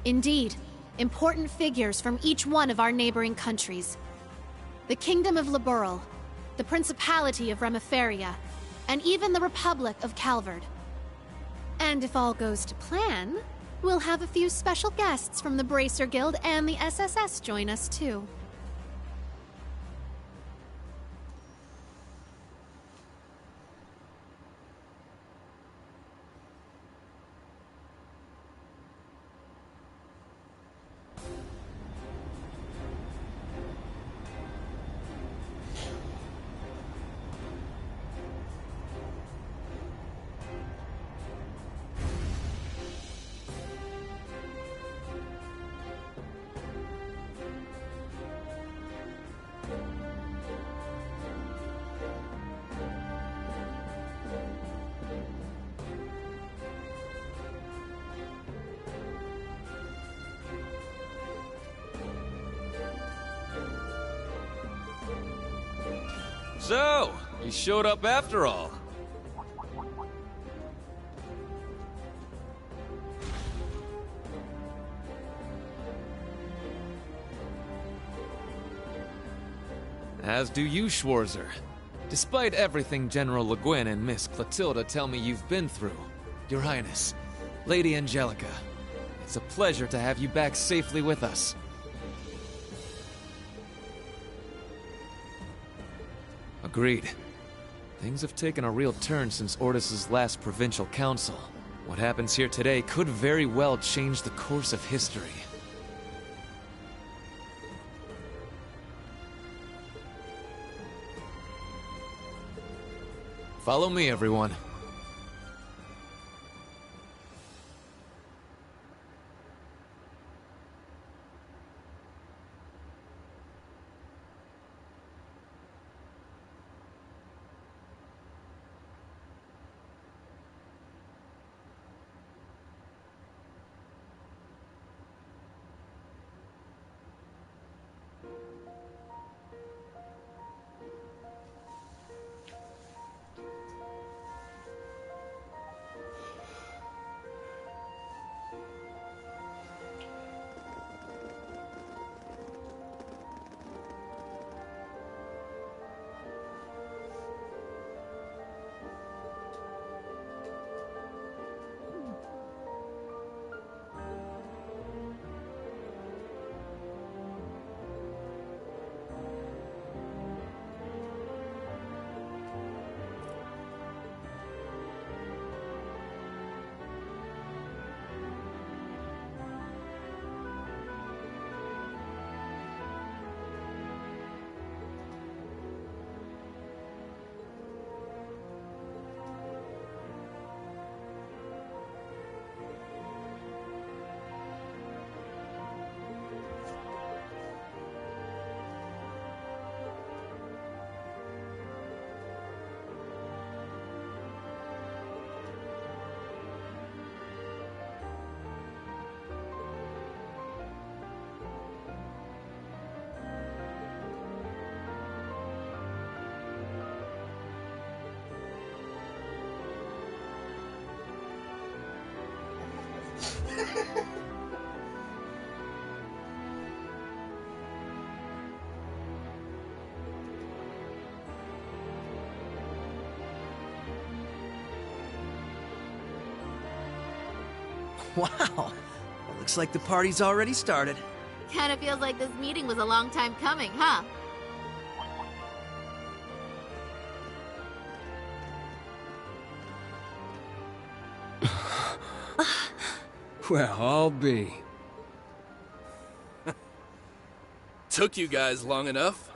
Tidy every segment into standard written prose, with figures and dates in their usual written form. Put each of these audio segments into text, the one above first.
Indeed, important figures from each one of our neighboring countries. The Kingdom of Liberl, the Principality of Remiferia, and even the Republic of Calvard. And if all goes to plan, we'll have a few special guests from the Bracer Guild and the SSS join us too. So, you showed up after all. As do you, Schwarzer. Despite everything General Le Guin and Miss Clotilda tell me you've been through, Your Highness, Lady Angelica, it's a pleasure to have you back safely with us. Agreed. Things have taken a real turn since Ordis's last provincial council. What happens here today could very well change the course of history. Follow me, everyone. Wow! Well, looks like the party's already started. Kinda feels like this meeting was a long time coming, huh? Well, I'll be. Took you guys long enough.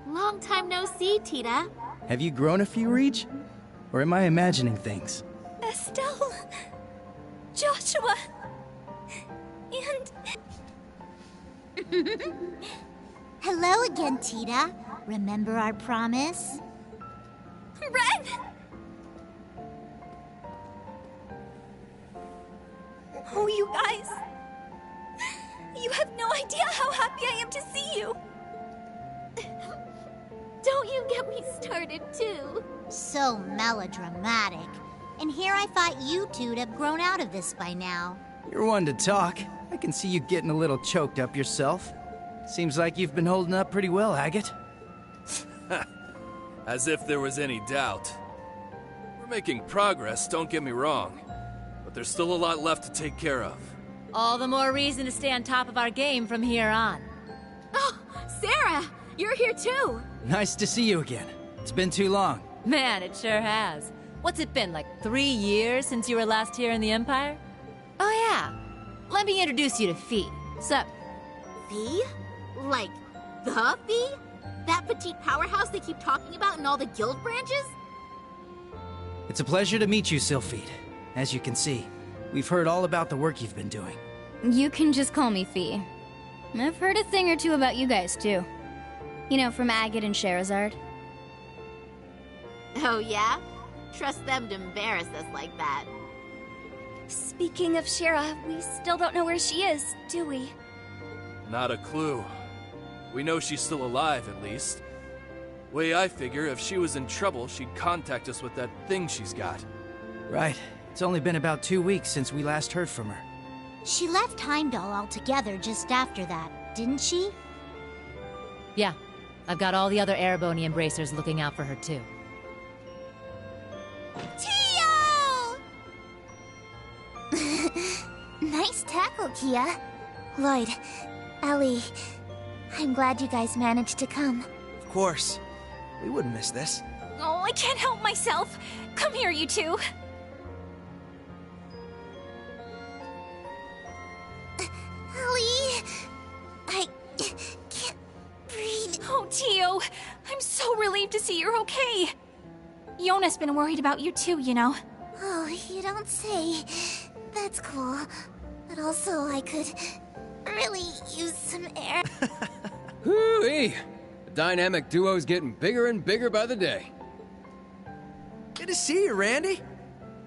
Long time no see, Tita. Have you grown a few, Reach? Or am I imagining things? Estelle... Joshua... and... Hello again, Tita. Remember our promise? Ren! Oh, you guys... You have no idea how happy I am to see you! Don't you get me started, too. So melodramatic. And here I thought you two'd have grown out of this by now. You're one to talk. I can see you getting a little choked up yourself. Seems like you've been holding up pretty well, Agate. As if there was any doubt. We're making progress, don't get me wrong. But there's still a lot left to take care of. All the more reason to stay on top of our game from here on. Oh, Sarah! You're here, too! Nice to see you again. It's been too long. Man, it sure has. What's it been, like 3 years since you were last here in the Empire? Oh yeah, let me introduce you to Fee. Sup? Fee? Like, the Fee? That petite powerhouse they keep talking about in all the guild branches? It's a pleasure to meet you, Sylphide. As you can see, we've heard all about the work you've been doing. You can just call me Fee. I've heard a thing or two about you guys, too. You know, from Agate and Sherazard. Oh, yeah? Trust them to embarrass us like that. Speaking of Shera, we still don't know where she is, do we? Not a clue. We know she's still alive, at least. Way I figure, if she was in trouble, she'd contact us with that thing she's got. Right. It's only been about 2 weeks since we last heard from her. She left Heimdall altogether just after that, didn't she? Yeah, I've got all the other Erebony Embracers looking out for her, too. Tio! Nice tackle, Kia. Lloyd, Ellie, I'm glad you guys managed to come. Of course. We wouldn't miss this. Oh, I can't help myself. Come here, you two. Ellie, I can't breathe. Oh, Tio, I'm so relieved to see you're okay. Yona's been worried about you too, you know. Oh, you don't say. That's cool. But also, I could really use some air. Hoo-wee! The dynamic duo's getting bigger and bigger by the day. Good to see you, Randy.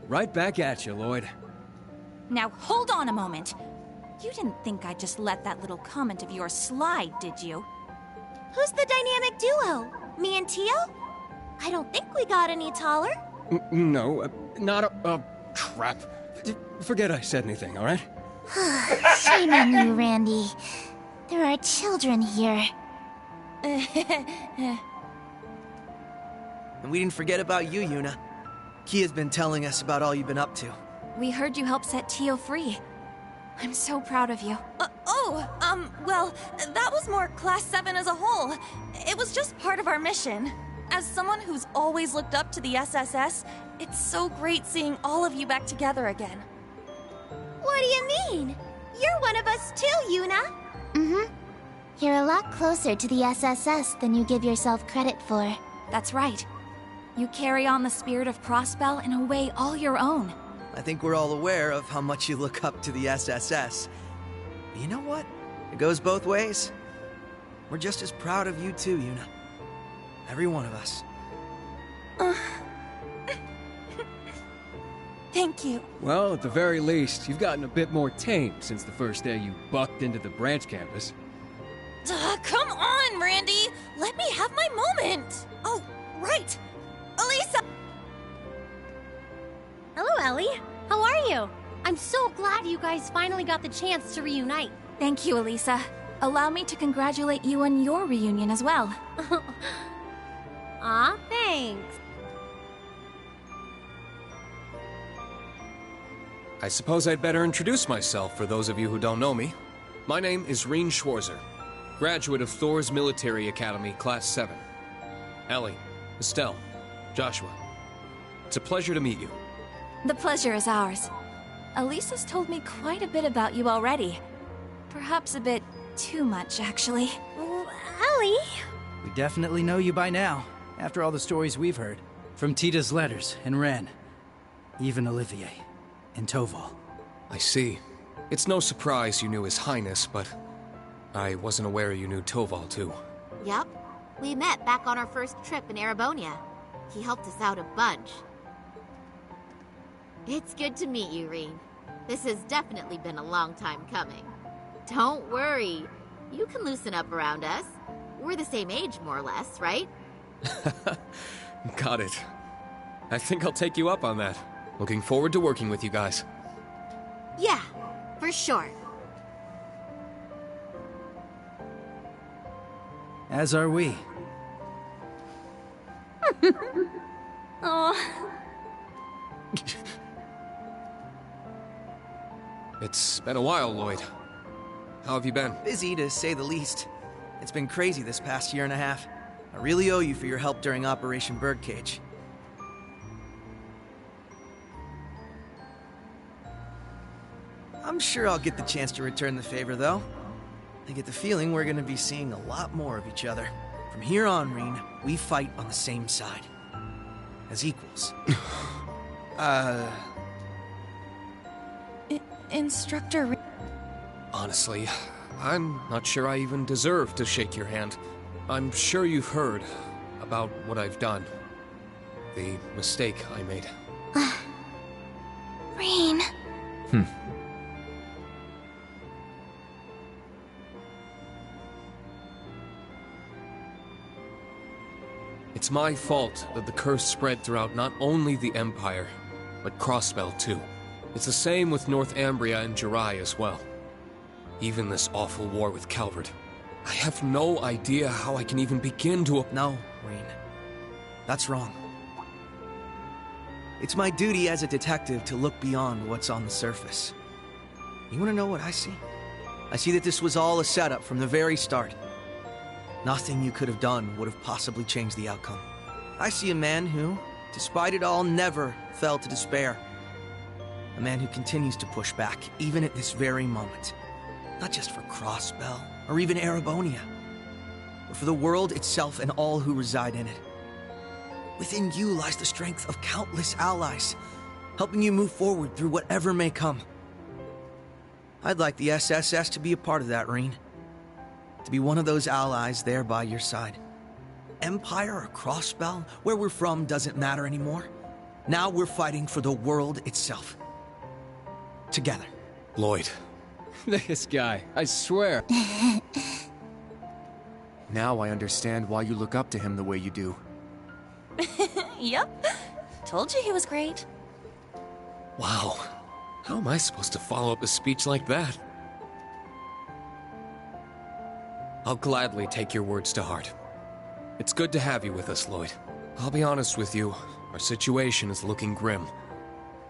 Right back at you, Lloyd. Now, hold on a moment. You didn't think I'd just let that little comment of yours slide, did you? Who's the dynamic duo? Me and Tio? I don't think we got any taller. No, not crap. Forget I said anything, all right? Shame on you, Randy. There are children here. And we didn't forget about you, Yuna. Kia's been telling us about all you've been up to. We heard you helped set Tio free. I'm so proud of you. Well, that was more Class 7 as a whole. It was just part of our mission. As someone who's always looked up to the SSS, it's so great seeing all of you back together again. What do you mean? You're one of us too, Yuna. Mm-hmm. You're a lot closer to the SSS than you give yourself credit for. That's right. You carry on the spirit of Prospel in a way all your own. I think we're all aware of how much you look up to the SSS. But you know what? It goes both ways. We're just as proud of you too, Yuna. Every one of us. Thank you. Well, at the very least, you've gotten a bit more tame since the first day you bucked into the branch campus. Come on, Randy! Let me have my moment! Oh, right! Elisa! Hello, Ellie. How are you? I'm so glad you guys finally got the chance to reunite. Thank you, Elisa. Allow me to congratulate you on your reunion as well. Aw, thanks. I suppose I'd better introduce myself for those of you who don't know me. My name is Reen Schwarzer, graduate of Thor's Military Academy, Class 7. Ellie, Estelle, Joshua. It's a pleasure to meet you. The pleasure is ours. Elisa's told me quite a bit about you already. Perhaps a bit too much, actually. Ellie? We definitely know you by now, after all the stories we've heard. From Tita's letters, and Ren. Even Olivier. And Toval. I see. It's no surprise you knew His Highness, but I wasn't aware you knew Toval, too. Yup. We met back on our first trip in Erebonia. He helped us out a bunch. It's good to meet you, Reen. This has definitely been a long time coming. Don't worry. You can loosen up around us. We're the same age, more or less, right? Got it. I think I'll take you up on that. Looking forward to working with you guys. Yeah, for sure. As are we. Oh. It's been a while, Lloyd. How have you been? Busy, to say the least. It's been crazy this past year and a half. I really owe you for your help during Operation Birdcage. I'm sure I'll get the chance to return the favor, though. I get the feeling we're gonna be seeing a lot more of each other. From here on, Reen, we fight on the same side. As equals. Instructor... Honestly, I'm not sure I even deserve to shake your hand. I'm sure you've heard about what I've done. The mistake I made. Reen. It's my fault that the curse spread throughout not only the Empire, but Crossbell too. It's the same with North Ambria and Jirai as well. Even this awful war with Calvert. I have no idea how I can even begin to... No, Reen. That's wrong. It's my duty as a detective to look beyond what's on the surface. You want to know what I see? I see that this was all a setup from the very start. Nothing you could have done would have possibly changed the outcome. I see a man who, despite it all, never fell to despair. A man who continues to push back, even at this very moment. Not just for Crossbell, or even Erebonia, but for the world itself and all who reside in it. Within you lies the strength of countless allies, helping you move forward through whatever may come. I'd like the SSS to be a part of that, Reen. To be one of those allies there by your side. Empire or Crossbell, where we're from doesn't matter anymore. Now we're fighting for the world itself. Together. Lloyd. This guy, I swear. Now I understand why you look up to him the way you do. Yep. Told you he was great. Wow. How am I supposed to follow up a speech like that? I'll gladly take your words to heart. It's good to have you with us, Lloyd. I'll be honest with you, our situation is looking grim,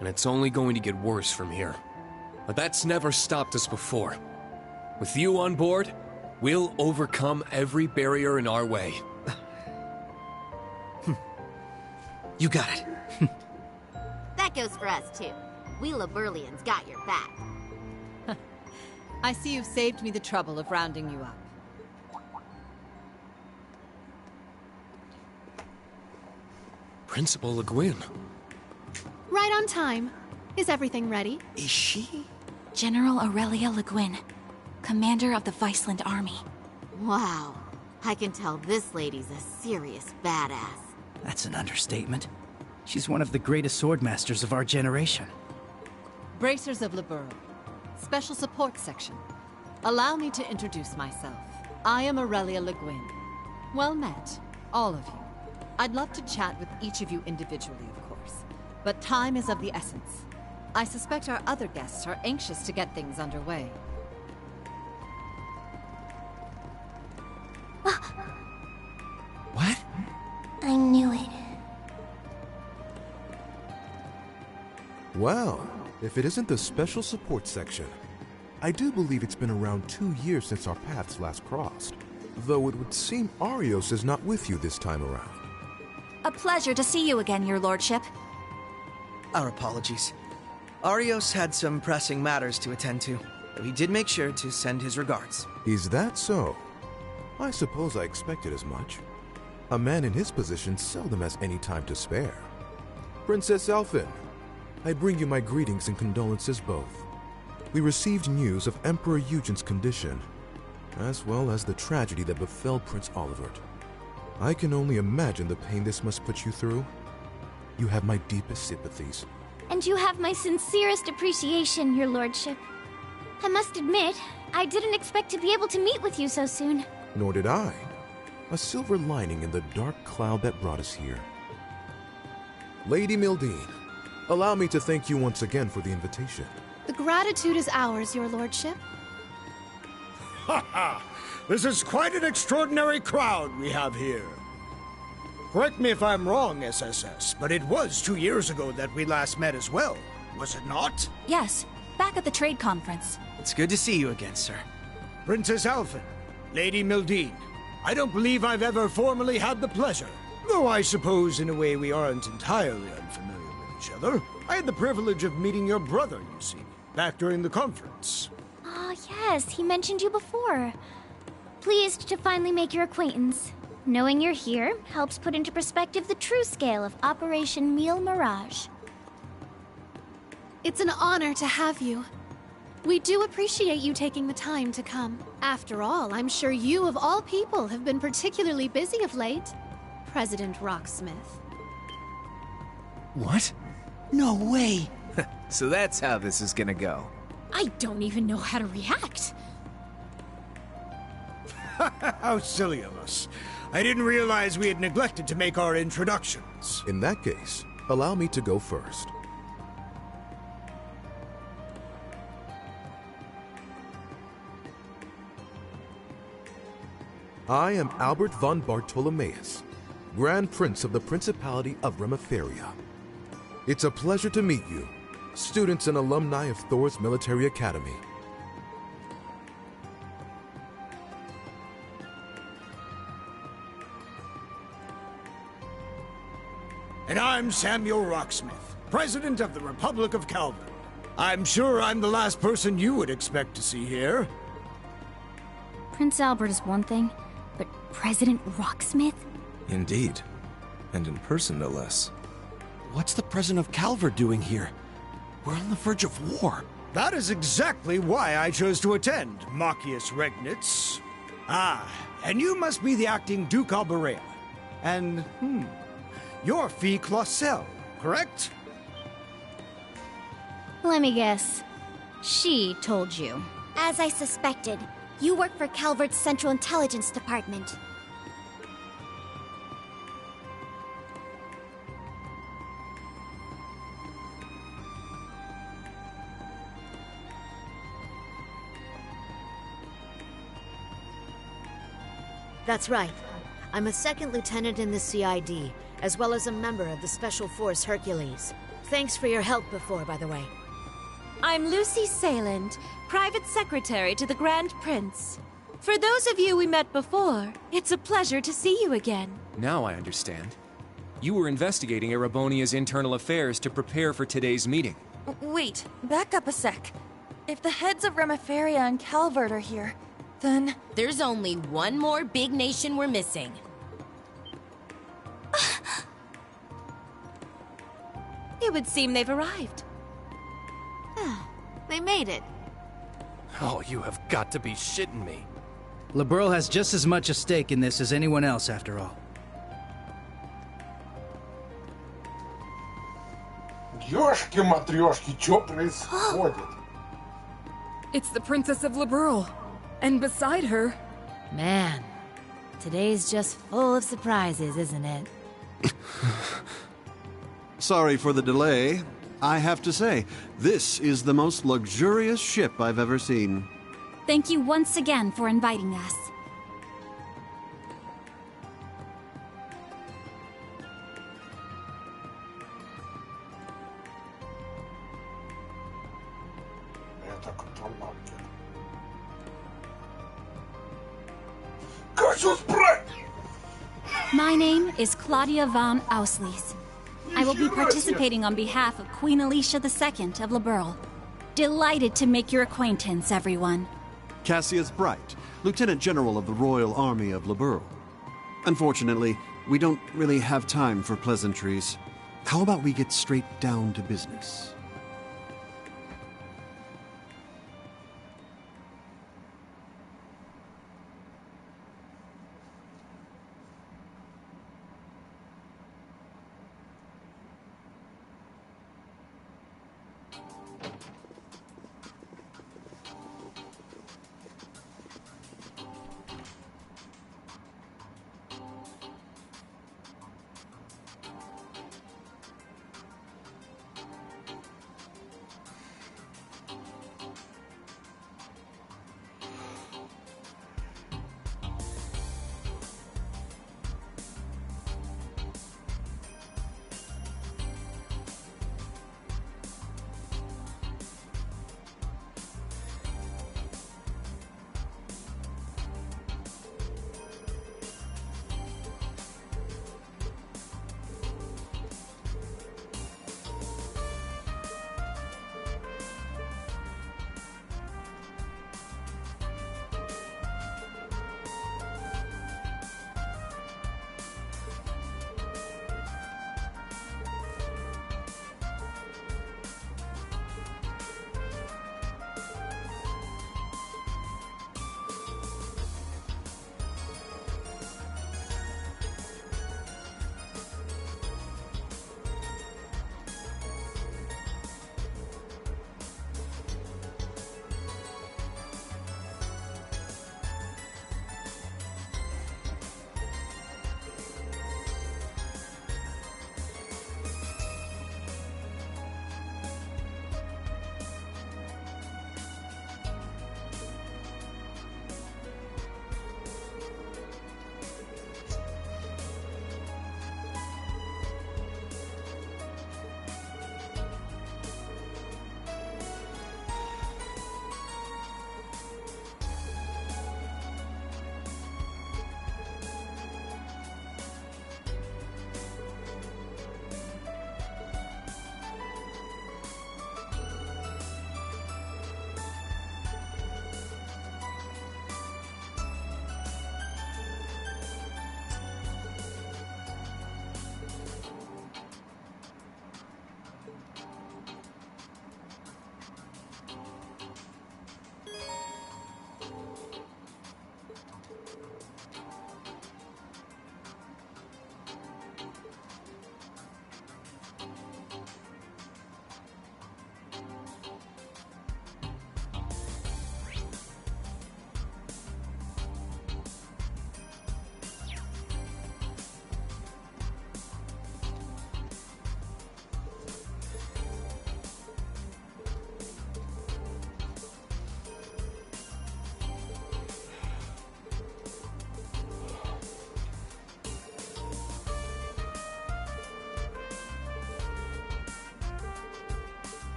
and it's only going to get worse from here. But that's never stopped us before. With you on board, we'll overcome every barrier in our way. You got it. That goes for us, too. We Laburlians got your back. I see you've saved me the trouble of rounding you up. Principal Le Guin. Right on time. Is everything ready? Is she? General Aurelia Le Guin, commander of the Viceland Army. Wow. I can tell this lady's a serious badass. That's an understatement. She's one of the greatest swordmasters of our generation. Bracers of Liberl. Special Support Section. Allow me to introduce myself. I am Aurelia Le Guin. Well met, all of you. I'd love to chat with each of you individually, of course. But time is of the essence. I suspect our other guests are anxious to get things underway. What? I knew it. Well, if it isn't the Special Support Section. I do believe it's been around 2 years since our paths last crossed. Though it would seem Arios is not with you this time around. A pleasure to see you again, your lordship. Our apologies. Arios had some pressing matters to attend to, though he did make sure to send his regards. Is that so? I suppose I expected as much. A man in his position seldom has any time to spare. Princess Elphin, I bring you my greetings and condolences both. We received news of Emperor Eugen's condition, as well as the tragedy that befell Prince Olivert. I can only imagine the pain this must put you through. You have my deepest sympathies. And you have my sincerest appreciation, your lordship. I must admit, I didn't expect to be able to meet with you so soon. Nor did I. a silver lining in the dark cloud that brought us here. Lady Mildine, allow me to thank you once again for the invitation. The gratitude is ours, your lordship. Ha ha! This is quite an extraordinary crowd we have here. Correct me if I'm wrong, SSS, but it was 2 years ago that we last met as well, was it not? Yes, back at the trade conference. It's good to see you again, sir. Princess Alphen, Lady Mildine, I don't believe I've ever formally had the pleasure. Though I suppose in a way we aren't entirely unfamiliar with each other. I had the privilege of meeting your brother, you see, back during the conference. Ah, yes, he mentioned you before. Pleased to finally make your acquaintance. Knowing you're here helps put into perspective the true scale of Operation Meal Mirage. It's an honor to have you. We do appreciate you taking the time to come. After all, I'm sure you of all people have been particularly busy of late, President Rocksmith. What? No way! So that's how this is gonna go. I don't even know how to react. How silly of us. I didn't realize we had neglected to make our introductions. In that case, allow me to go first. I am Albert von Bartolomeus, Grand Prince of the Principality of Remiferia. It's a pleasure to meet you, students and alumni of Thor's Military Academy. And I'm Samuel Rocksmith, President of the Republic of Calvert. I'm sure I'm the last person you would expect to see here. Prince Albert is one thing, but President Rocksmith? Indeed. And in person, no less. What's the President of Calvert doing here? We're on the verge of war. That is exactly why I chose to attend, Machius Regnitz. Ah, and you must be the acting Duke Alberea. And, you're Fee Clausel, correct? Let me guess. She told you. As I suspected, you work for Calvert's Central Intelligence Department. That's right. I'm a second lieutenant in the CID, as well as a member of the Special Force Hercules. Thanks for your help before, by the way. I'm Lucy Sayland, Private Secretary to the Grand Prince. For those of you we met before, it's a pleasure to see you again. Now I understand. You were investigating Erebonia's internal affairs to prepare for today's meeting. Wait, back up a sec. If the heads of Remiferia and Calvert are here, then... There's only one more big nation we're missing. It would seem they've arrived. They made it. Oh, you have got to be shitting me. Liberl has just as much a stake in this as anyone else, after all. Ёшки-матрёшки, чё происходит? It's the Princess of Liberl. And beside her... Man, today's just full of surprises, isn't it? Sorry for the delay. I have to say, this is the most luxurious ship I've ever seen. Thank you once again for inviting us. My name is Claudia von Auslies. I will be participating on behalf of Queen Alicia II of Liberl. Delighted to make your acquaintance, everyone. Cassius Bright, Lieutenant General of the Royal Army of Liberl. Unfortunately, we don't really have time for pleasantries. How about we get straight down to business?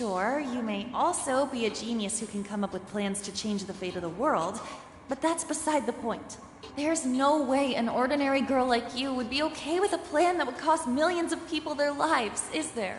Sure, you may also be a genius who can come up with plans to change the fate of the world, but that's beside the point. There's no way an ordinary girl like you would be okay with a plan that would cost millions of people their lives, is there?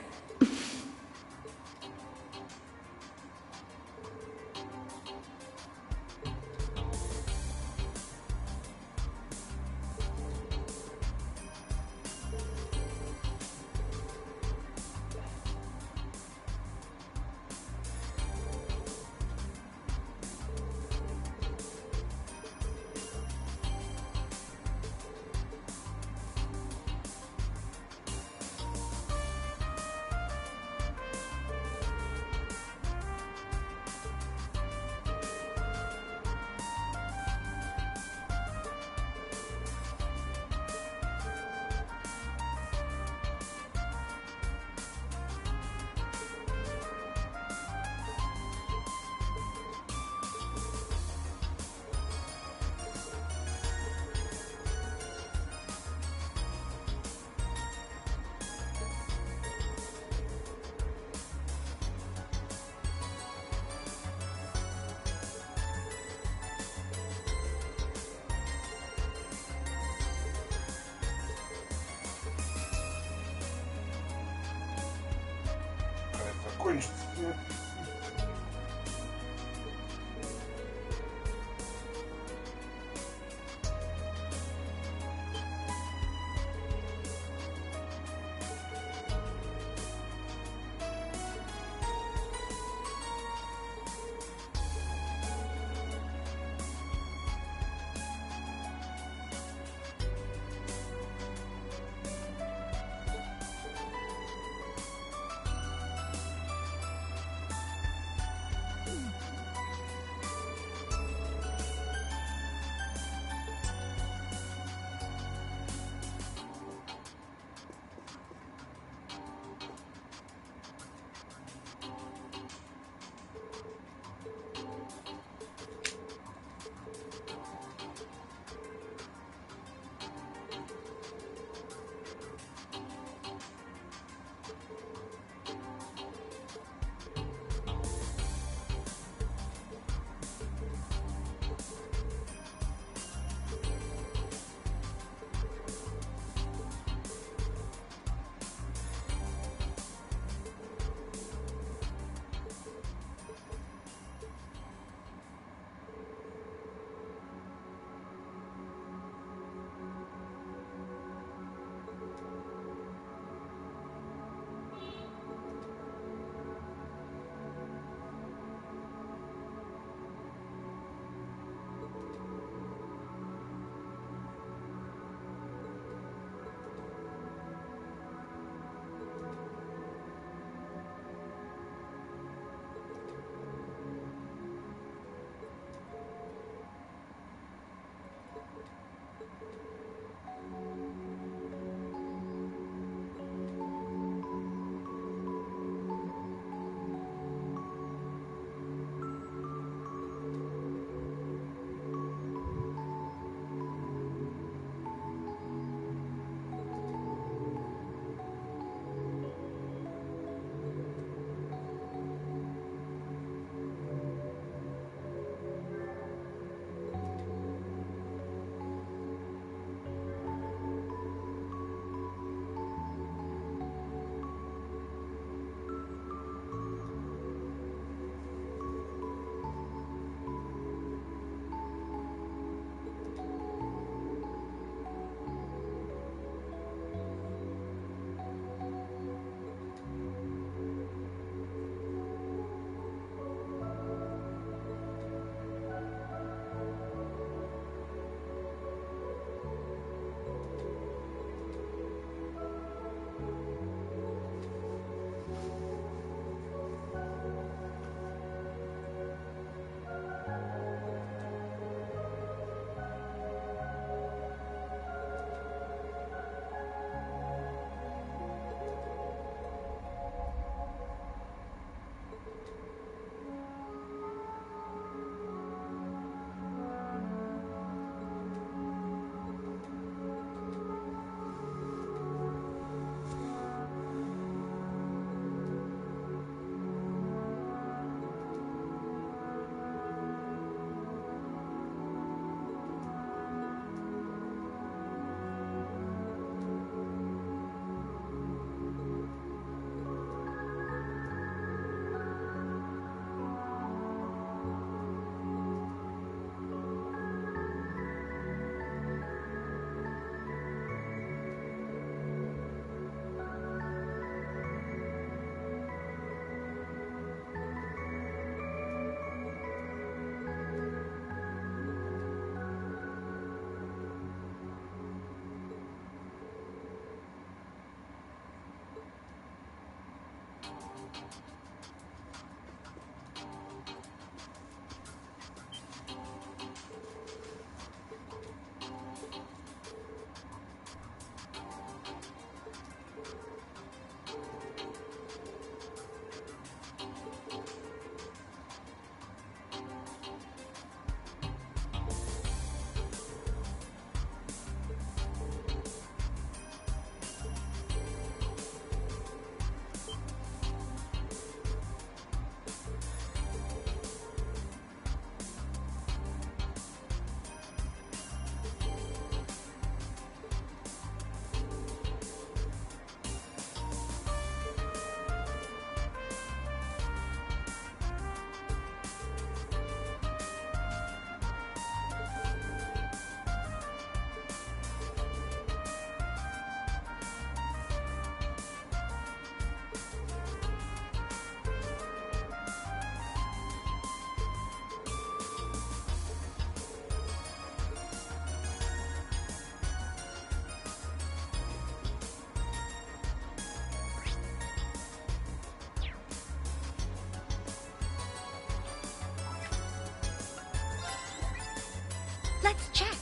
Let's check.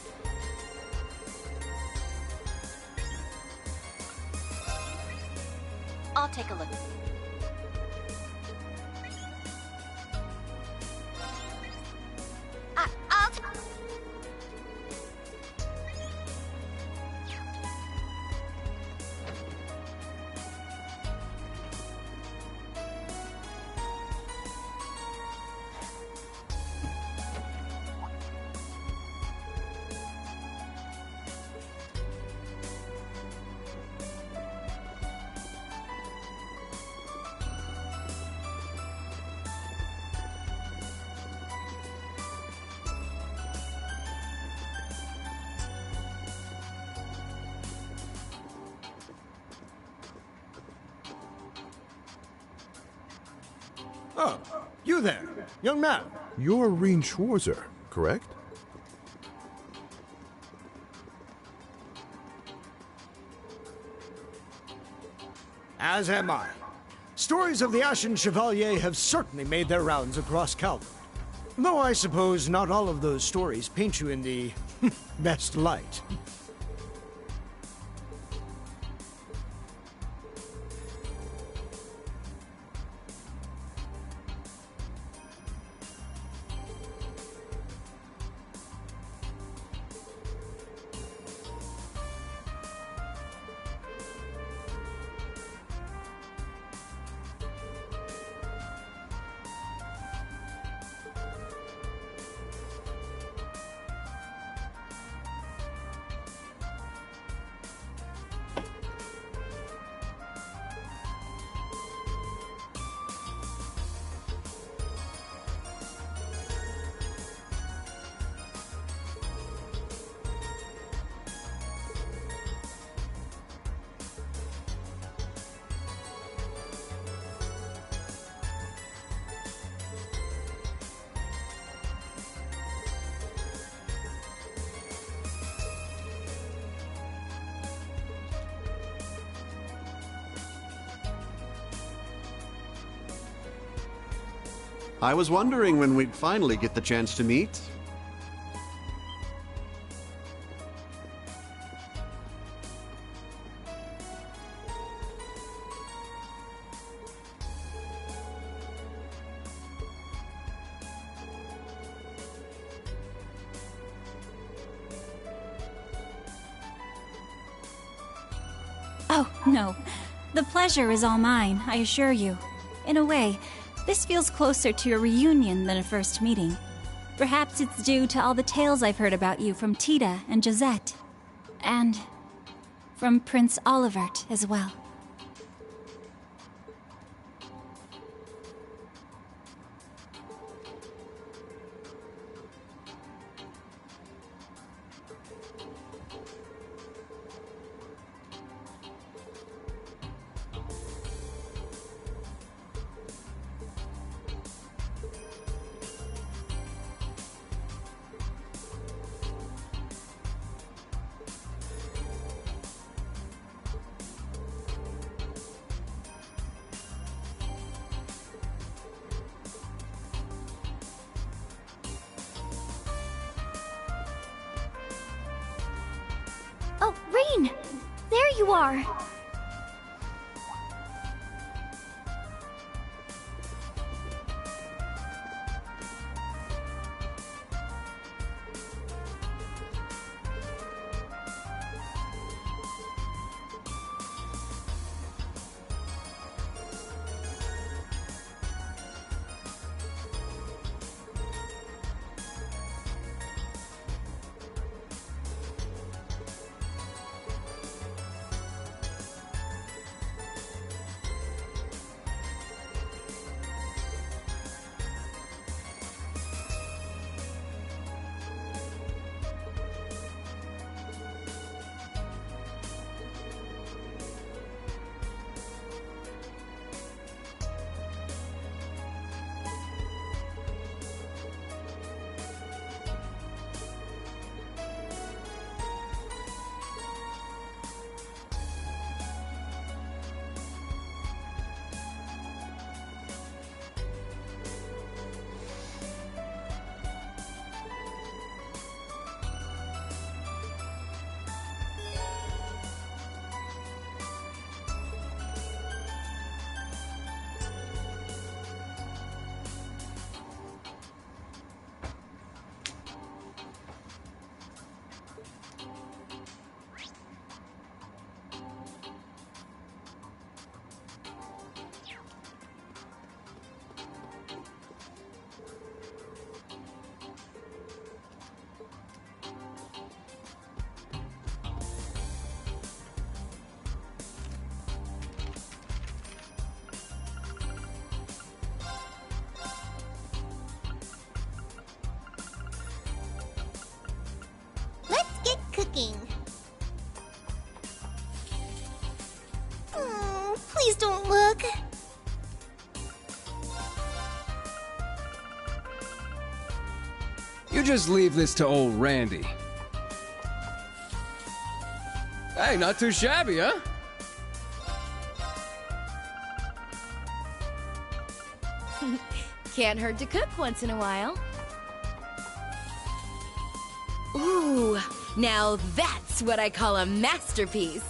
I'll take a look. I'll Oh, you there, young man. You're Reen Schwarzer, correct? As am I. Stories of the Ashen Chevalier have certainly made their rounds across Calvert. Though I suppose not all of those stories paint you in the best light. I was wondering when we'd finally get the chance to meet. Oh, no. The pleasure is all mine, I assure you. In a way, this feels closer to a reunion than a first meeting. Perhaps it's due to all the tales I've heard about you from Tita and Josette. And from Prince Olivert as well. There you are. Cooking. Please don't look. You just leave this to old Randy. Hey, not too shabby, huh? Can't hurt to cook once in a while. Ooh, now that's what I call a masterpiece.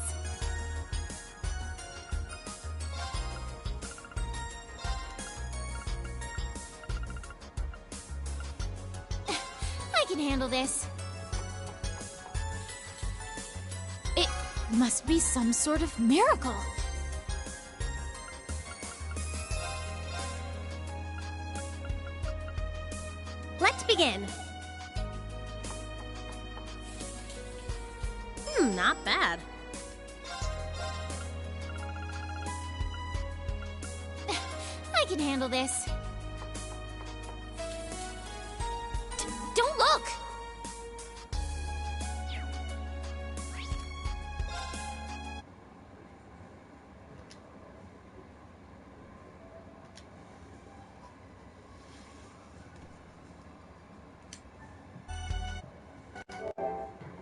I can handle this. It must be some sort of miracle. Let's begin. Not bad. I can handle this.